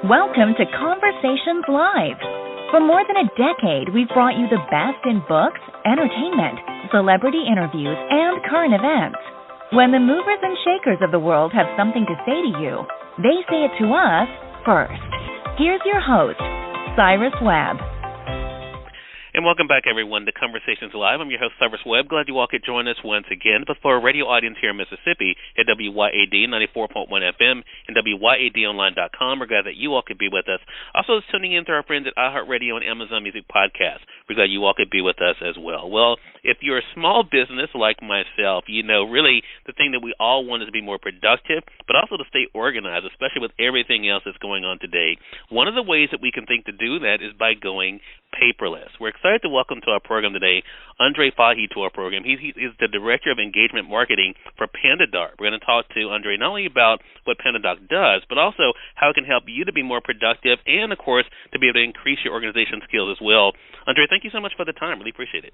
Welcome to Conversations Live. For more than a decade, we've brought you the best in books, entertainment, celebrity interviews, and current events. When the movers and shakers of the world have something to say to you, they say it to us first. Here's your host, Cyrus Webb. And welcome back, everyone, to Conversations Live. I'm your host, Cyrus Webb. Glad you all could join us once again. But for our radio audience here in Mississippi at WYAD 94.1 FM and WYADonline.com, we're glad that you all could be with us. Also, tuning in to our friends at iHeartRadio and Amazon Music Podcast. We're glad you all could be with us as well. Well, if you're a small business like myself, you know, really the thing that we all want is to be more productive, but also to stay organized, especially with everything else that's going on today. One of the ways that we can think to do that is by going paperless. We're excited to welcome to our program today Andrei Faji to our program. He is the Director of Engagement Marketing for Pandadoc. We're going to talk to Andrei not only about what Pandadoc does, but also how it can help you to be more productive and, of course, to be able to increase your organization skills as well. Andrei, thank you so much for the time. Really appreciate it.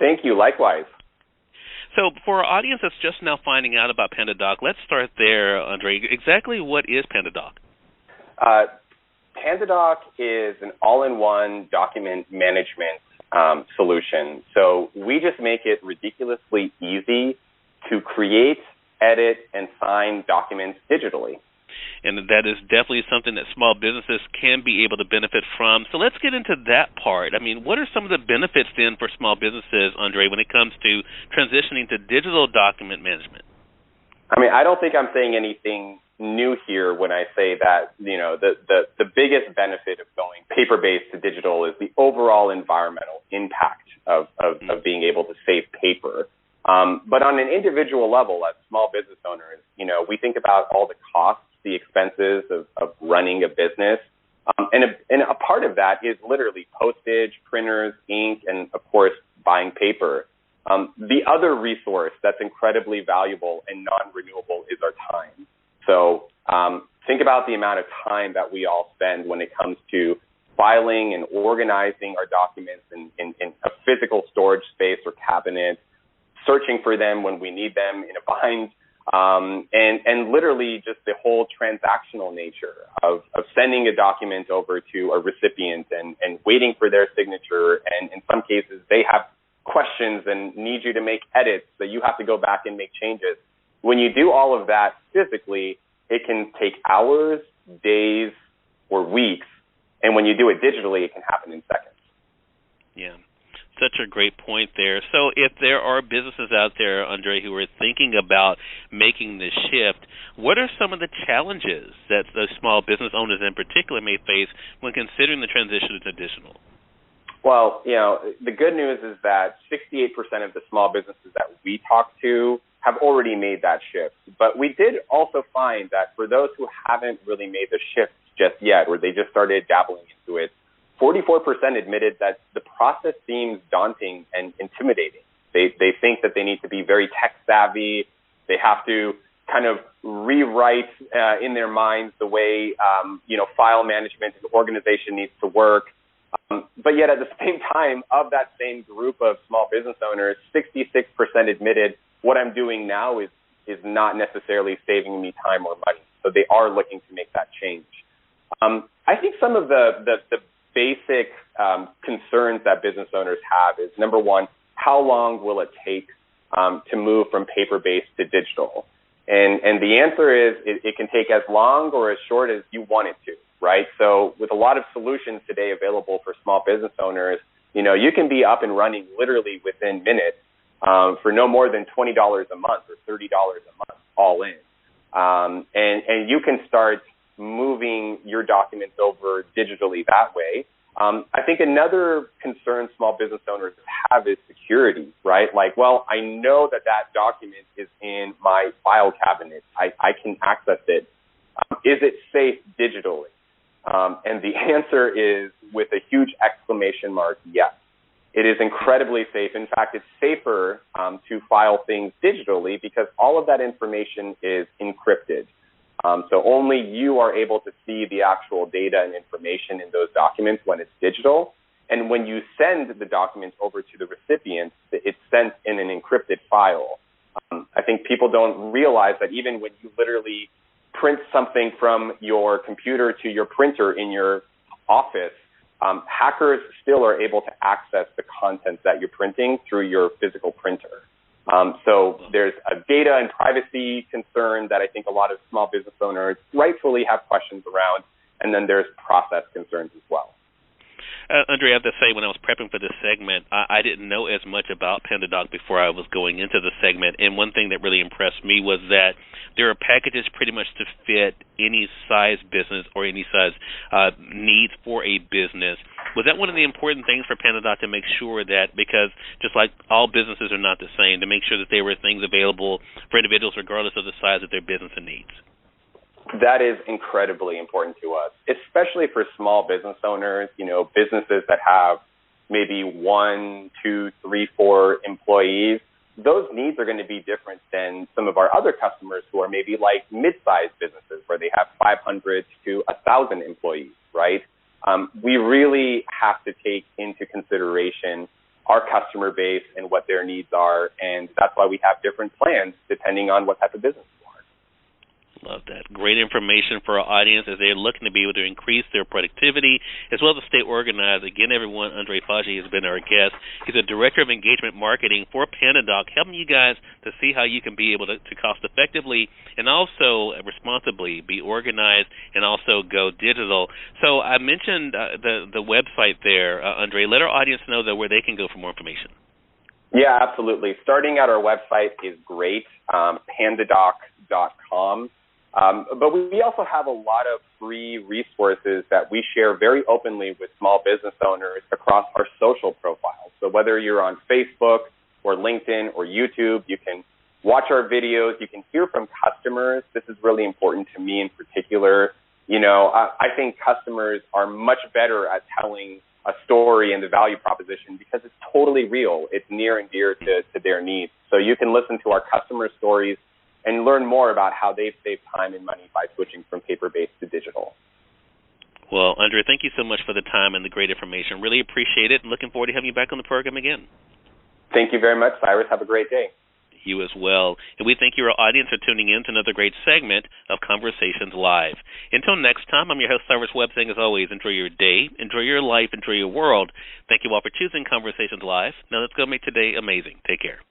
Thank you. Likewise. So for our audience that's just now finding out about Pandadoc, let's start there, Andrei. Exactly what is Pandadoc? Pandadoc is an all-in-one document management solution. So we just make it ridiculously easy to create, edit, and sign documents digitally. And that is definitely something that small businesses can be able to benefit from. So let's get into that part. I mean, what are some of the benefits then for small businesses, Andrei, when it comes to transitioning to digital document management? I mean, I don't think I'm saying anything new here when I say that, you know, the biggest benefit of going paper-based to digital is the overall environmental impact of being able to save paper. But on an individual level, as small business owners, you know, we think about all the costs, the expenses of running a business. And a part of that is literally postage, printers, ink, and, of course, buying paper. The other resource that's incredibly valuable and non-renewable is our time. So think about the amount of time that we all spend when it comes to filing and organizing our documents in a physical storage space or cabinet, searching for them when we need them in a bind, and literally just the whole transactional nature of sending a document over to a recipient and waiting for their signature. And in some cases, they have questions and need you to make edits, so you have to go back and make changes. When you do all of that physically, it can take hours, days, or weeks. And when you do it digitally, it can happen in seconds. Yeah, such a great point there. So if there are businesses out there, Andrei, who are thinking about making this shift, what are some of the challenges that those small business owners in particular may face when considering the transition to digital? Well, you know, the good news is that 68% of the small businesses that we talk to have already made that shift. But we did also find that for those who haven't really made the shift just yet, or they just started dabbling into it, 44% admitted that the process seems daunting and intimidating. They think that they need to be very tech savvy. They have to kind of rewrite in their minds the way, file management and organization needs to work. But yet at the same time, of that same group of small business owners, 66% admitted what I'm doing now is not necessarily saving me time or money. So they are looking to make that change. I think some of the basic concerns that business owners have is, number one, how long will it take to move from paper-based to digital? And the answer is it can take as long or as short as you want it to, right? So with a lot of solutions today available for small business owners, you know, you can be up and running literally within minutes for no more than $20 a month or $30 a month, all in. And you can start moving your documents over digitally that way. I think another concern small business owners have is security, right? Like, well, I know that document is in my file cabinet. I can access it. Is it safe digitally? And the answer is, with a huge exclamation mark, yes. It is incredibly safe. In fact, it's safer to file things digitally because all of that information is encrypted. So only you are able to see the actual data and information in those documents when it's digital. And when you send the documents over to the recipient, it's sent in an encrypted file. I think people don't realize that even when you literally print something from your computer to your printer in your office, hackers still are able to access the content that you're printing through your physical printer. So there's a data and privacy concern that I think a lot of small business owners rightfully have questions around, and then there's process concerns as well. Andrei, I have to say, when I was prepping for this segment, I didn't know as much about Pandadoc before I was going into the segment, and one thing that really impressed me was that there are packages pretty much to fit any size business or any size needs for a business. Was that one of the important things for Pandadoc to make sure that, because just like all businesses are not the same, to make sure that there were things available for individuals regardless of the size of their business and needs? That is incredibly important to us, especially for small business owners, businesses that have maybe 1, 2, 3, 4 employees. Those needs are going to be different than some of our other customers who are maybe like mid-sized businesses where they have 500 to 1,000 employees, right? We really have to take into consideration our customer base and what their needs are, and that's why we have different plans depending on what type of business. Love that. Great information for our audience as they're looking to be able to increase their productivity as well as stay organized. Again, everyone, Andrei Faji has been our guest. He's a Director of Engagement Marketing for Pandadoc, helping you guys to see how you can be able to cost effectively and also responsibly be organized and also go digital. So I mentioned the website there, Andrei. Let our audience know that where they can go for more information. Yeah, absolutely. Starting at our website is great, pandadoc.com. But we also have a lot of free resources that we share very openly with small business owners across our social profiles. So whether you're on Facebook or LinkedIn or YouTube, you can watch our videos, you can hear from customers. This is really important to me in particular. I think customers are much better at telling a story and the value proposition because it's totally real. It's near and dear to their needs. So you can listen to our customer stories and learn more about how they've saved time and money by switching from paper-based to digital. Well, Andrei, thank you so much for the time and the great information. Really appreciate it, and looking forward to having you back on the program again. Thank you very much, Cyrus. Have a great day. You as well. And we thank you, our audience, for tuning in to another great segment of Conversations Live. Until next time, I'm your host, Cyrus Webb, saying as always, enjoy your day, enjoy your life, enjoy your world. Thank you all for choosing Conversations Live. Now let's go make today amazing. Take care.